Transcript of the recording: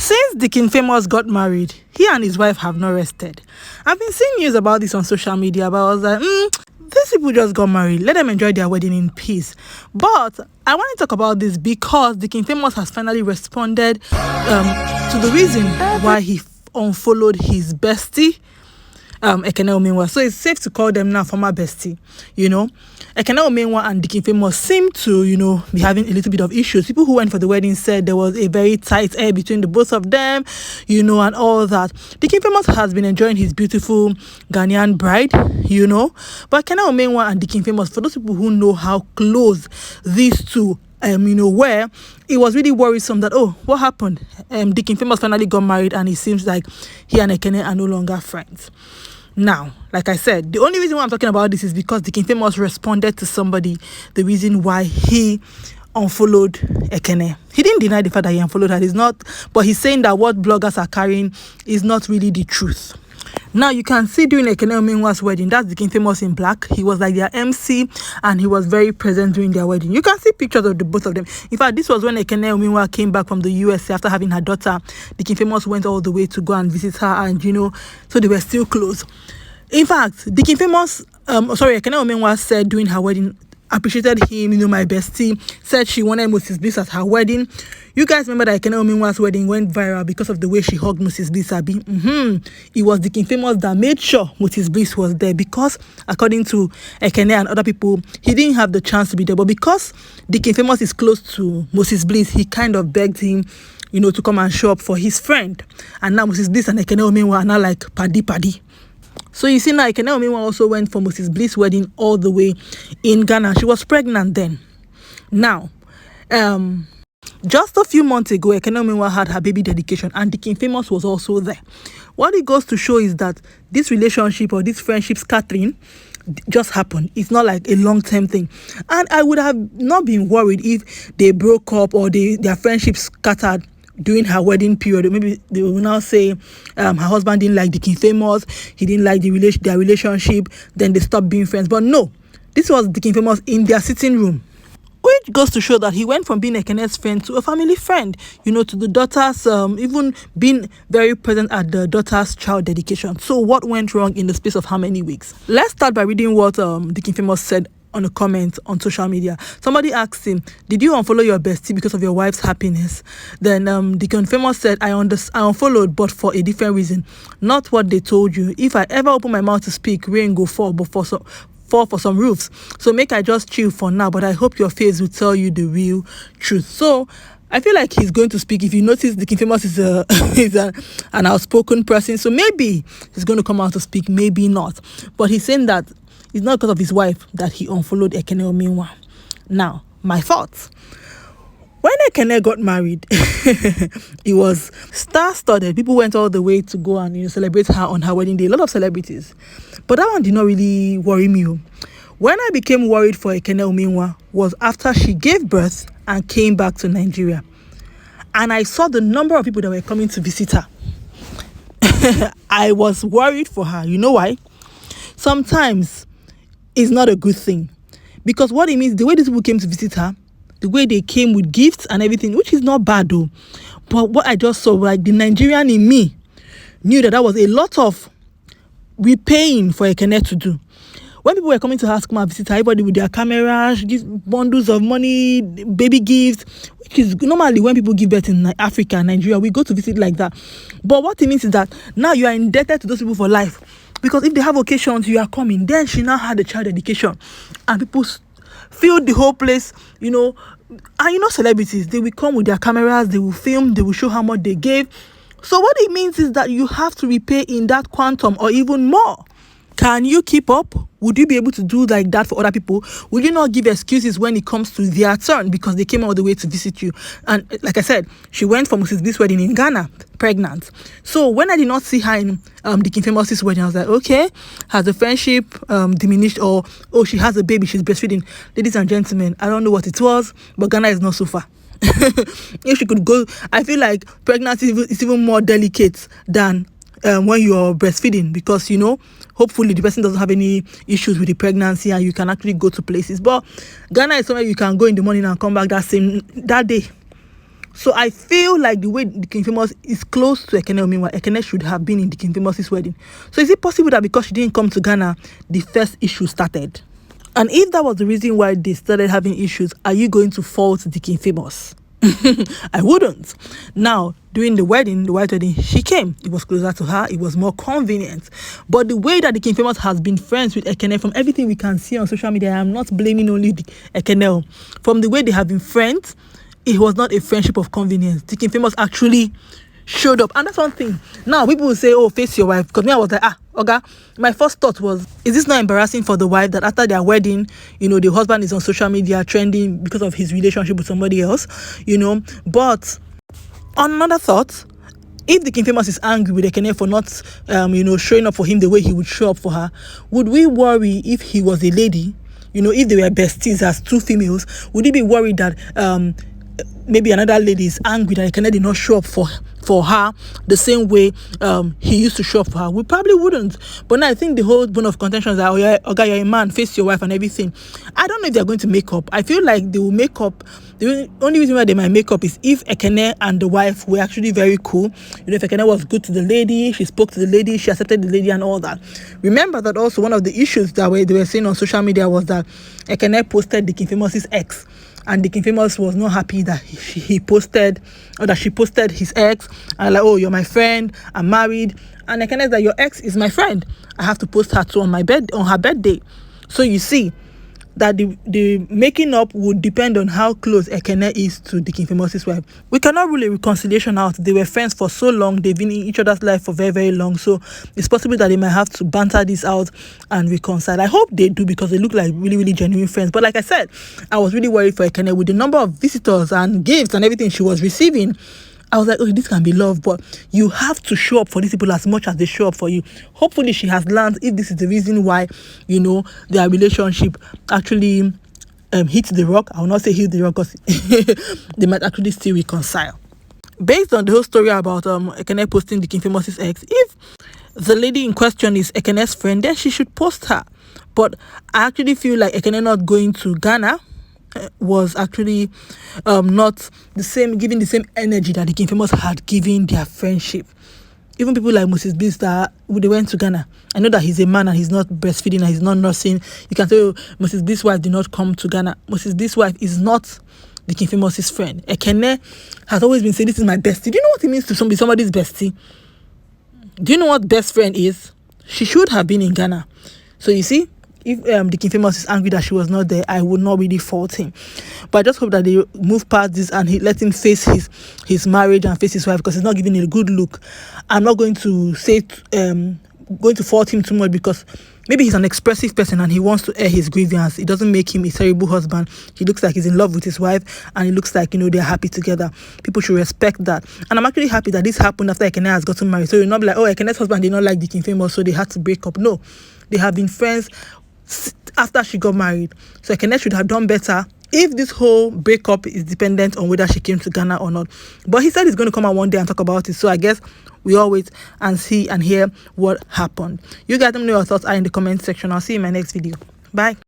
Since Deacon Famous got married, he and his wife have not rested. I've been seeing news about this on social media, but I was like, these people just got married. Let them enjoy their wedding in peace. But I want to talk about this because Deacon Famous has finally responded to the reason why he unfollowed his bestie, Ekene Umenwa. So it's safe to call them now former bestie, Ekene Umenwa and Deacon Famous seem to, be having a little bit of issues. People who went for the wedding said there was a very tight air between the both of them, and all that. Deacon Famous has been enjoying his beautiful Ghanaian bride, But Ekene Umenwa and Deacon Famous, for those people who know how close these two where it was really worrisome that, what happened? Deacon Famous finally got married and it seems like he and Ekene are no longer friends. Now, like I said, the only reason why I'm talking about this is because Deacon Famous responded to somebody, the reason why he unfollowed Ekene. He didn't deny the fact that he unfollowed her. But he's saying that what bloggers are carrying is not really the truth. Now, you can see during Ekene Umenwa's wedding, that's Deacon Famous in black. He was like their MC and he was very present during their wedding. You can see pictures of the both of them. In fact, this was when Ekene Umenwa came back from the USA after having her daughter. Deacon Famous went all the way to go and visit her and, so they were still close. In fact, Deacon Famous, Ekene Umenwa said during her wedding, appreciated him, my bestie, said she wanted Mrs. Bliss at her wedding. You guys remember that Ekene Umenwa's wedding went viral because of the way she hugged Mrs. Bliss, Abi? It was Deacon Famous that made sure Mrs. Bliss was there because, according to Ekene and other people, he didn't have the chance to be there. But because Deacon Famous is close to Mrs. Bliss, he kind of begged him, to come and show up for his friend. And now Mrs. Bliss and Ekene Umenwa are now like paddy. So you see now, Ekene Umenwa also went for Mrs. Bliss' wedding all the way in Ghana. She was pregnant then. Now, just a few months ago, Ekene Umenwa had her baby dedication and Deacon Famous was also there. What it goes to show is that this relationship or this friendship scattering just happened. It's not like a long-term thing. And I would have not been worried if they broke up or their friendship scattered during her wedding period. Maybe they will now say her husband didn't like Deacon Famous, he didn't like their relationship, then they stopped being friends. But no, this was Deacon Famous in their sitting room, which goes to show that he went from being Ekene's friend to a family friend, to the daughter's, even being very present at the daughter's child dedication. So what went wrong in the space of how many weeks? Let's start by reading what Deacon Famous said on a comment on social media. Somebody asked him, did you unfollow your bestie because of your wife's happiness? Then Deacon Famous said, I unfollowed, but for a different reason. Not what they told you. If I ever open my mouth to speak, rain go fall, but fall for some roofs. So make I just chill for now, but I hope your face will tell you the real truth. So I feel like he's going to speak. If you notice, Deacon Famous is an outspoken person. So maybe he's going to come out to speak, maybe not. But he's saying that it's not because of his wife that he unfollowed Ekene Umenwa. Now, my thoughts. When Ekene got married, it was star-studded. People went all the way to go and celebrate her on her wedding day. A lot of celebrities. But that one did not really worry me. When I became worried for Ekene Umenwa was after she gave birth and came back to Nigeria. And I saw the number of people that were coming to visit her. I was worried for her. You know why? Sometimes it's not a good thing. Because what it means, the way these people came to visit her, the way they came with gifts and everything, which is not bad though. But what I just saw, like the Nigerian in me, knew that was a lot of repaying for Ekene to do. When people were coming to her, come and visit her, everybody with their cameras, give bundles of money, baby gifts, which is normally when people give birth in Africa and Nigeria, we go to visit like that. But what it means is that now you are indebted to those people for life. Because if they have occasions, you are coming. Then she now had a child dedication. And people filled the whole place, And celebrities, they will come with their cameras, they will film, they will show how much they gave. So what it means is that you have to repay in that quantum or even more. Can you keep up? Would you be able to do like that for other people? Would you not give excuses when it comes to their turn because they came all the way to visit you? And like I said, she went for Mrs. Bliss' wedding in Ghana, pregnant. So when I did not see her in Deacon Famous' wedding, I was like, okay, has the friendship diminished or, she has a baby, she's breastfeeding. Ladies and gentlemen, I don't know what it was, but Ghana is not so far. If she could go, I feel like pregnancy is even more delicate than when you're breastfeeding because, hopefully the person doesn't have any issues with the pregnancy and you can actually go to places. But Ghana is somewhere you can go in the morning and come back that day. So I feel like the way Deacon Famous is close to Ekene Umenwa, Ekene should have been in Deacon Famous's wedding. So is it possible that because she didn't come to Ghana, the first issue started? And if that was the reason why they started having issues, are you going to fault Deacon Famous? I wouldn't. Now, during the wedding, the white wedding, she came. It was closer to her. It was more convenient. But the way that Deacon Famous has been friends with Ekene, from everything we can see on social media, I'm not blaming only Ekene. From the way they have been friends, it was not a friendship of convenience. Deacon Famous actually showed up. And that's one thing. Now, people will say, oh, face your wife. Because me, I was like, okay. My first thought was, is this not embarrassing for the wife that after their wedding, the husband is on social media trending because of his relationship with somebody else, But on another thought, if the King Famous is angry with Ekene for not, showing up for him the way he would show up for her, would we worry if he was a lady? If they were besties as two females, would he be worried that maybe another lady is angry that Ekene did not show up for her the same way he used to show up for her? We probably wouldn't. But now I think the whole bone of contention is that, you're a man, face your wife and everything. I don't know if they're going to make up. I feel like they will make up. The only reason why they might make up is if Ekene and the wife were actually very cool. If Ekene was good to the lady, she spoke to the lady, she accepted the lady and all that. Remember that also one of the issues that they were saying on social media was that Ekene posted the King Famous's ex. And the King Famous was not happy that he posted, or that she posted his ex. And like, oh, you're my friend, I'm married. And Ekene is that your ex is my friend. I have to post her too on her birthday. So you see that the making up would depend on how close Ekene is to the King Famous's wife. We cannot rule a reconciliation out. They were friends for so long. They've been in each other's life for very, very long. So it's possible that they might have to banter this out and reconcile. I hope they do, because they look like really, really genuine friends. But like I said, I was really worried for Ekene with the number of visitors and gifts and everything she was receiving. I was like, okay, this can be love, but you have to show up for these people as much as they show up for you. Hopefully she has learned, if this is the reason why, their relationship actually hit the rock. I will not say hit the rock, because they might actually still reconcile. Based on the whole story about Ekene posting the King Famous's ex, if the lady in question is Ekene's friend, then she should post her. But I actually feel like Ekene not going to Ghana was actually not the same, giving the same energy that the King Famous had given their friendship. Even people like Moses Bliss that they went to Ghana. I know that he's a man and he's not breastfeeding and he's not nursing. You can say, oh, Moses Bliss' wife did not come to Ghana. Moses Bliss' wife is not the King Famous' friend. Ekene has always been saying, this is my bestie. Do you know what it means to be somebody's bestie? Do you know what best friend is? She should have been in Ghana. So you see, if the King Famous is angry that she was not there, I would not really fault him. But I just hope that they move past this and let him face his marriage and face his wife, because he's not giving it a good look. I'm not going to say going to fault him too much, because maybe he's an expressive person and he wants to air his grievance. It doesn't make him a terrible husband. He looks like he's in love with his wife, and it looks like they're happy together. People should respect that. And I'm actually happy that this happened after Ekene has gotten married. So you'll not be like, oh, Ekene's husband did not like the King Famous, so they had to break up. No, they have been friends after she got married. So Ekene should have done better if this whole breakup is dependent on whether she came to Ghana or not. But he said he's going to come out one day and talk about it. So I guess we all wait and see and hear what happened. You guys let me know your thoughts are in the comment section. I'll see you in my next video. Bye.